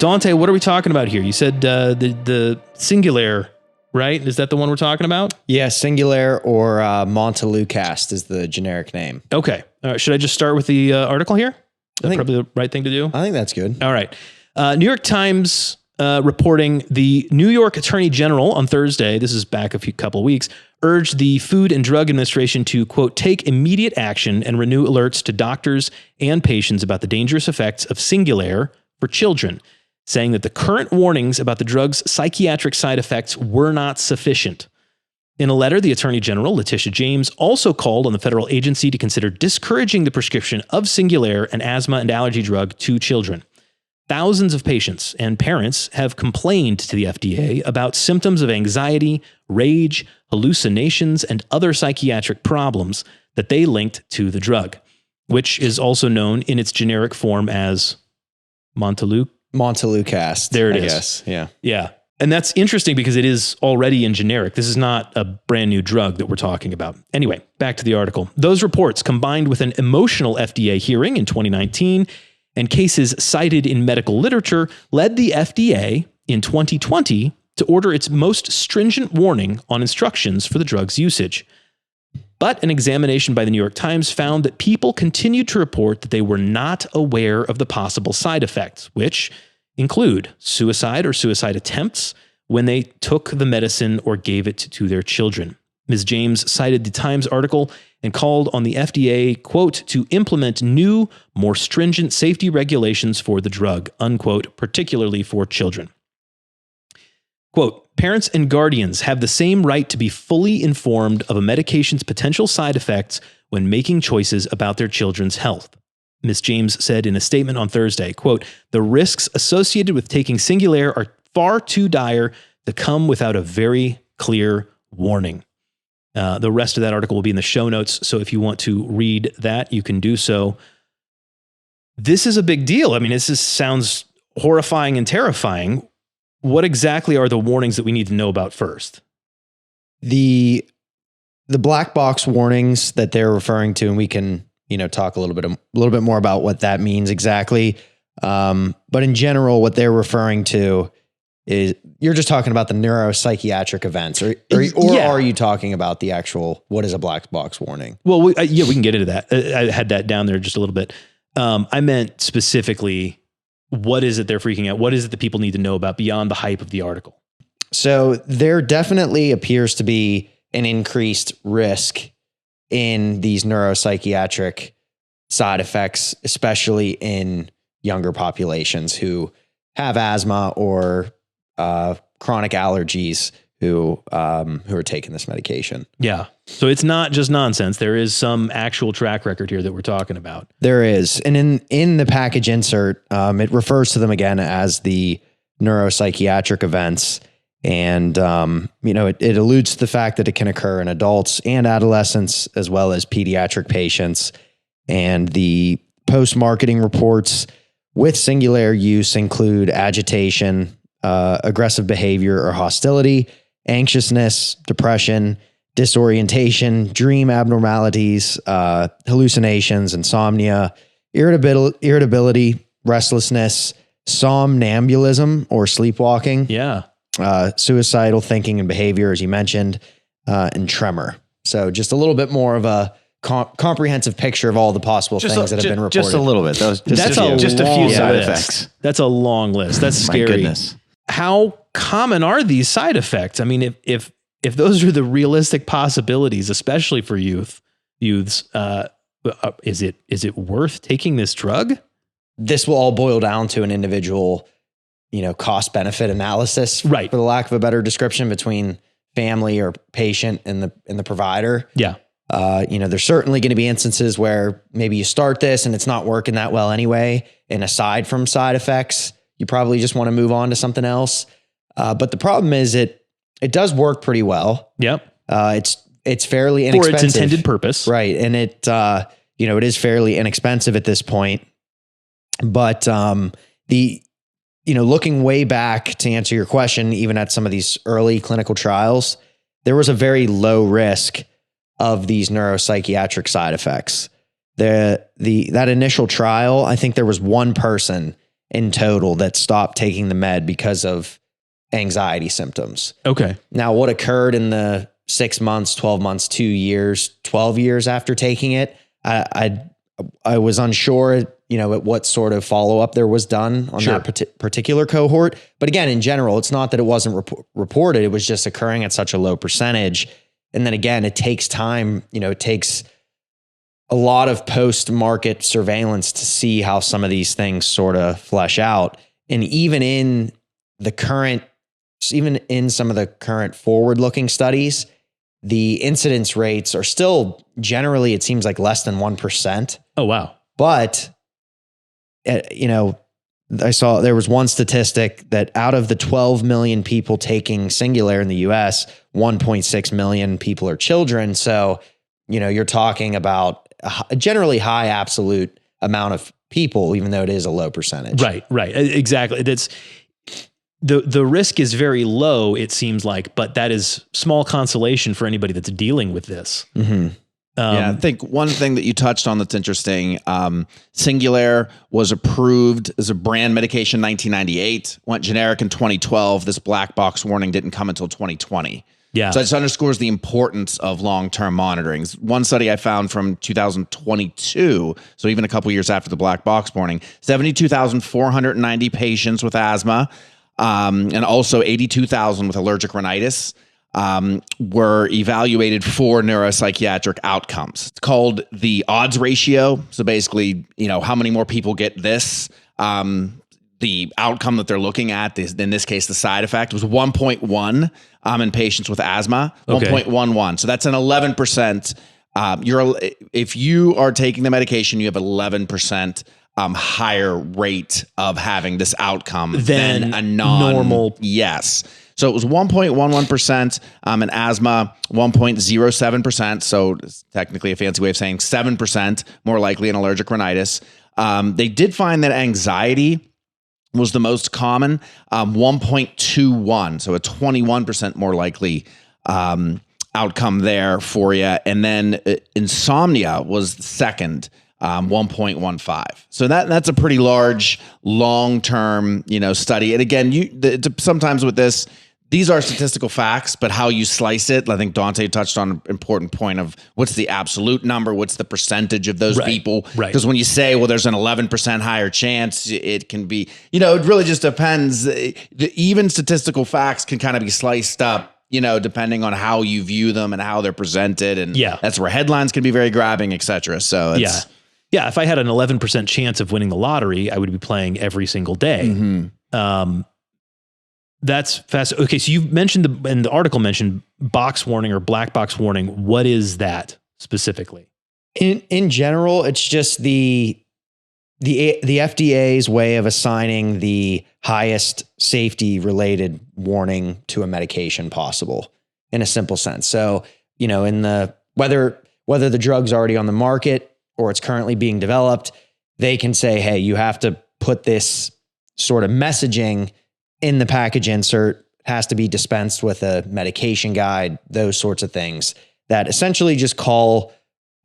Dante, what are we talking about here? You said the Singulair, right? Is that the one we're talking about? Yeah, Singulair or Montelukast is the generic name. Okay. Should I just start with the article here? That's probably the right thing to do. I think that's good. All right. New York Times reporting the New York Attorney General on Thursday, this is back a couple of weeks, urged the Food and Drug Administration to, quote, take immediate action and renew alerts to doctors and patients about the dangerous effects of Singulair for children, saying that the current warnings about the drug's psychiatric side effects were not sufficient. In a letter, the Attorney General, Letitia James, also called on the federal agency to consider discouraging the prescription of Singulair, an asthma and allergy drug, to children. Thousands of patients and parents have complained to the FDA about symptoms of anxiety, rage, hallucinations, and other psychiatric problems that they linked to the drug, which is also known in its generic form as Montelukast. There it is. Yes. Yeah. Yeah. And that's interesting because it is already in generic. This is not a brand new drug that we're talking about. Anyway, back to the article. Those reports, combined with an emotional FDA hearing in 2019 and cases cited in medical literature, led the FDA in 2020 to order its most stringent warning on instructions for the drug's usage. But an examination by the New York Times found that people continued to report that they were not aware of the possible side effects, which include suicide or suicide attempts when they took the medicine or gave it to their children. Ms. James cited the Times article and called on the FDA, quote, to implement new, more stringent safety regulations for the drug, unquote, particularly for children. Quote, parents and guardians have the same right to be fully informed of a medication's potential side effects when making choices about their children's health. Ms. James said in a statement on Thursday, quote, the risks associated with taking Singulair are far too dire to come without a very clear warning. The rest of that article will be in the show notes, so if you want to read that, you can do so. This is a big deal. I mean, sounds horrifying and terrifying. What exactly are the warnings that we need to know about first? The black box warnings that they're referring to, and we can talk a little bit more about what that means exactly. But in general, what they're referring to is you're just talking about the neuropsychiatric events, or are you talking about the actual, what is a black box warning? Well, we can get into that. I had that down there just a little bit. I meant specifically, what is it they're freaking out? What is it that people need to know about beyond the hype of the article? So there definitely appears to be an increased risk in these neuropsychiatric side effects, especially in younger populations who have asthma or chronic allergies who are taking this medication. Yeah. So it's not just nonsense. There is some actual track record here that we're talking about. There is. And in the package insert, it refers to them again as the neuropsychiatric events. And, it alludes to the fact that it can occur in adults and adolescents, as well as pediatric patients. And the post-marketing reports with Singulair use include agitation, aggressive behavior or hostility, anxiousness, depression, disorientation, dream abnormalities, hallucinations, insomnia, irritability, restlessness, somnambulism or sleepwalking. Yeah. Suicidal thinking and behavior, as you mentioned, and tremor. So just a little bit more of a comprehensive picture of all the possible things that have been reported. Just a little bit. That's a few side effects. That's a long list. That's scary. My goodness. How common are these side effects? I mean, if those are the realistic possibilities, especially for youths, is it worth taking this drug? This will all boil down to an individual, cost benefit analysis, right? For the lack of a better description, between family or patient and the provider. Yeah. There's certainly going to be instances where maybe you start this and it's not working that well anyway. And aside from side effects, you probably just want to move on to something else. But the problem is it does work pretty well. Yep. It's fairly inexpensive for its intended purpose. Right. And it is fairly inexpensive at this point. But looking way back to answer your question, even at some of these early clinical trials, there was a very low risk of these neuropsychiatric side effects. That initial trial, I think there was one person in total that stopped taking the med because of anxiety symptoms. Okay. Now, what occurred in the 6 months, 12 months, 2 years, 12 years after taking it, I was unsure, at what sort of follow-up there was done on that particular cohort. But again, in general, it's not that it wasn't reported. It was just occurring at such a low percentage. And then again, it takes time, it takes a lot of post-market surveillance to see how some of these things sort of flesh out. And even in some of the current forward-looking studies, the incidence rates are still generally, it seems like less than 1%. Oh, wow. But, I saw there was one statistic that out of the 12 million people taking Singulair in the US, 1.6 million people are children. So, you're talking about a generally high absolute amount of people, even though it is a low percentage. Right. Exactly. That's the risk is very low, it seems like, but that is small consolation for anybody that's dealing with this. Mm-hmm. I think one thing that you touched on that's interesting, Singulair was approved as a brand medication in 1998, went generic in 2012. This black box warning didn't come until 2020. Yeah. So it just underscores the importance of long-term monitoring. One study I found from 2022, so even a couple years after the black box warning, 72,490 patients with asthma, and also 82,000 with allergic rhinitis were evaluated for neuropsychiatric outcomes. It's called the odds ratio. So basically, how many more people get this? The outcome that they're looking at, in this case, the side effect, was 1.1 in patients with asthma, 1.11. So that's an 11%. If you are taking the medication, you have 11% higher rate of having this outcome than a normal. Yes. So it was 1.11% in asthma, 1.07%. So it's technically a fancy way of saying 7% more likely in allergic rhinitis. They did find that anxiety was the most common, 1.21. So a 21% more likely outcome there for you. And then insomnia was second, 1.15. So that's a pretty large, long-term, study. And again, sometimes with this, these are statistical facts, but how you slice it, I think Dante touched on an important point of what's the absolute number, what's the percentage of those people. Right. Because when you say, well, there's an 11% higher chance, it can be, it really just depends. Even statistical facts can kind of be sliced up, depending on how you view them and how they're presented. And that's where headlines can be very grabbing, et cetera. So it's, yeah, if I had an 11% chance of winning the lottery, I would be playing every single day. Mm-hmm. That's fast. Okay, so you mentioned and the article mentioned box warning or black box warning. What is that specifically? In general, it's just the FDA's way of assigning the highest safety related warning to a medication possible in a simple sense. So, in the whether the drug's already on the market or it's currently being developed, they can say, hey, you have to put this sort of messaging in the package insert. It has to be dispensed with a medication guide, those sorts of things that essentially just call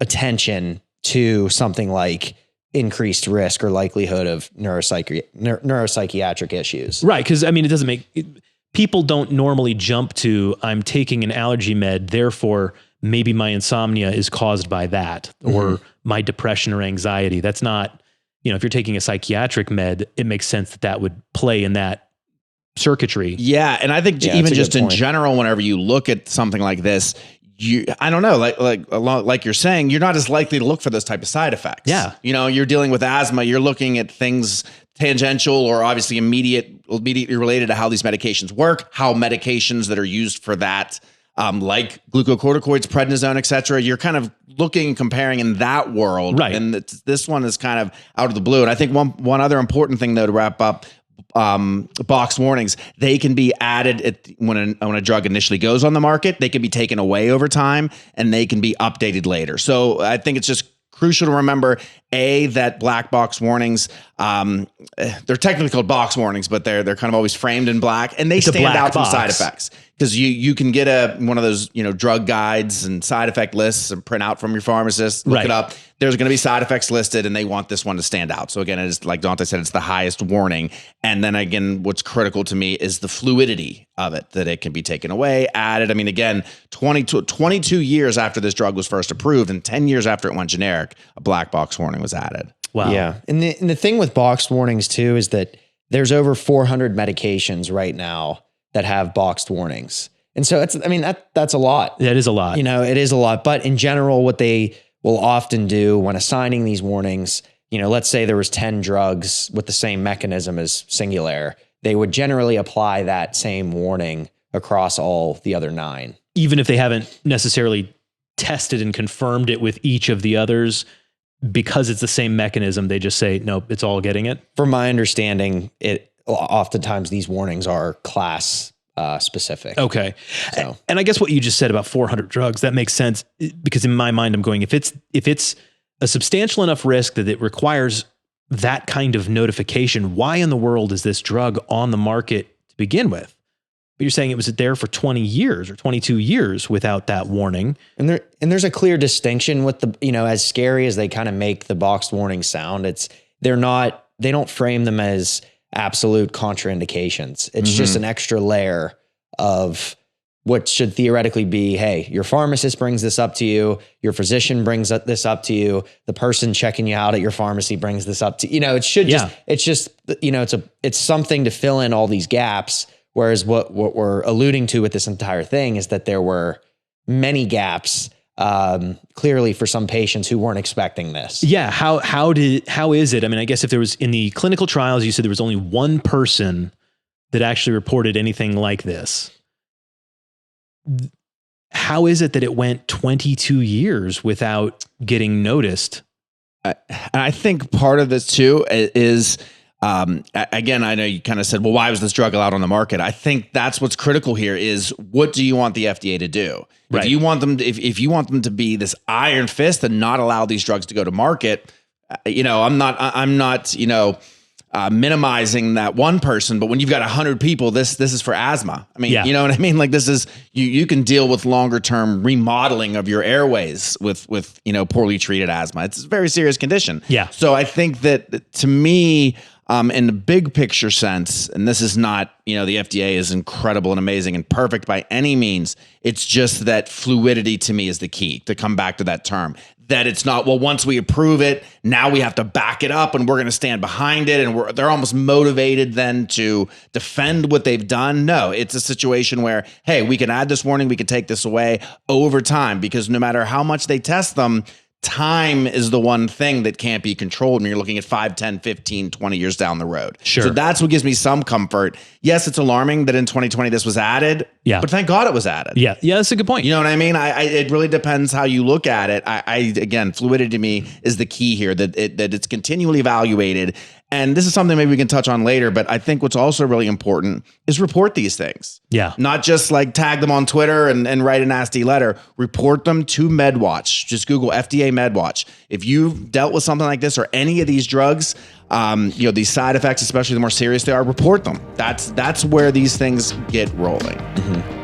attention to something like increased risk or likelihood of neuropsychiatric issues. Right. Because it doesn't people don't normally jump to, I'm taking an allergy med, therefore maybe my insomnia is caused by that, or my depression or anxiety. That's not, if you're taking a psychiatric med, it makes sense that would play in that circuitry. Yeah. And I think even just in general, whenever you look at something like this, I don't know, like you're saying, you're not as likely to look for those type of side effects. Yeah. You're dealing with asthma, you're looking at things tangential or obviously immediately related to how these medications work, how medications that are used for that, like glucocorticoids, prednisone, et cetera, you're kind of looking, comparing in that world. Right. And this one is kind of out of the blue. And I think one other important thing though, to wrap up, box warnings, they can be added when a drug initially goes on the market. They can be taken away over time and they can be updated later. So I think it's just crucial to remember, that black box warnings, they're technically called box warnings, but they're kind of always framed in black, and they stand out from side effects. because you can get one of those, drug guides and side effect lists and print out from your pharmacist, look it up. There's going to be side effects listed and they want this one to stand out. So again, it is like Dante said, it's the highest warning. And then again, what's critical to me is the fluidity of it, that it can be taken away, added. I mean, again, 22 years after this drug was first approved and 10 years after it went generic, a black box warning was added. Wow. Yeah. And the thing with boxed warnings too, is that there's over 400 medications right now that have boxed warnings. And so that's a lot. That is a lot. It is a lot. But in general, what they will often do when assigning these warnings, let's say there was 10 drugs with the same mechanism as Singulair, they would generally apply that same warning across all the other 9. Even if they haven't necessarily tested and confirmed it with each of the others, because it's the same mechanism, they just say, nope, it's all getting it. From my understanding, oftentimes these warnings are class specific. Okay. So. And I guess what you just said about 400 drugs, that makes sense, because in my mind, I'm going, if it's a substantial enough risk that it requires that kind of notification, why in the world is this drug on the market to begin with? But you're saying it was there for 20 years or 22 years without that warning. And there's a clear distinction with the, as scary as they kind of make the boxed warning sound, they don't frame them as absolute contraindications. It's just an extra layer of what should theoretically be, hey, your pharmacist brings this up to you, your physician brings this up to you, the person checking you out at your pharmacy brings this up to you. It's something to fill in all these gaps. Whereas what we're alluding to with this entire thing is that there were many gaps, clearly for some patients who weren't expecting this. Yeah. How is it? I mean, I guess if there was in the clinical trials, you said there was only one person that actually reported anything like this. How is it that it went 22 years without getting noticed? I think part of this too is, again, I know you kind of said, well, why was this drug allowed on the market? I think that's what's critical here is, what do you want the FDA to do? Right. If you want them to be this iron fist and not allow these drugs to go to market, I'm not minimizing that one person, but when you've got 100 people, this is for asthma. I mean, you know what I mean? Like, this is, you can deal with longer term remodeling of your airways with poorly treated asthma. It's a very serious condition. Yeah. So I think that, to me, in the big picture sense, and this is not, the FDA is incredible and amazing and perfect by any means. It's just that fluidity to me is the key, to come back to that term. That it's not, well, once we approve it, now we have to back it up and we're going to stand behind it. And they're almost motivated then to defend what they've done. No, it's a situation where, hey, we can add this warning, we can take this away over time, because no matter how much they test them, time is the one thing that can't be controlled when you're looking at 5, 10, 15, 20 years down the road. Sure. So that's what gives me some comfort. Yes, it's alarming that in 2020 this was added. Yeah. But thank God it was added. Yeah. Yeah, that's a good point. You know what I mean? It really depends how you look at it. Again, fluidity to me is the key here, that it's continually evaluated. And this is something maybe we can touch on later, but I think what's also really important is report these things. Yeah. Not just like tag them on Twitter and write a nasty letter. Report them to MedWatch. Just Google FDA MedWatch. If you've dealt with something like this or any of these drugs, these side effects, especially the more serious they are, report them. That's where these things get rolling. Mm-hmm.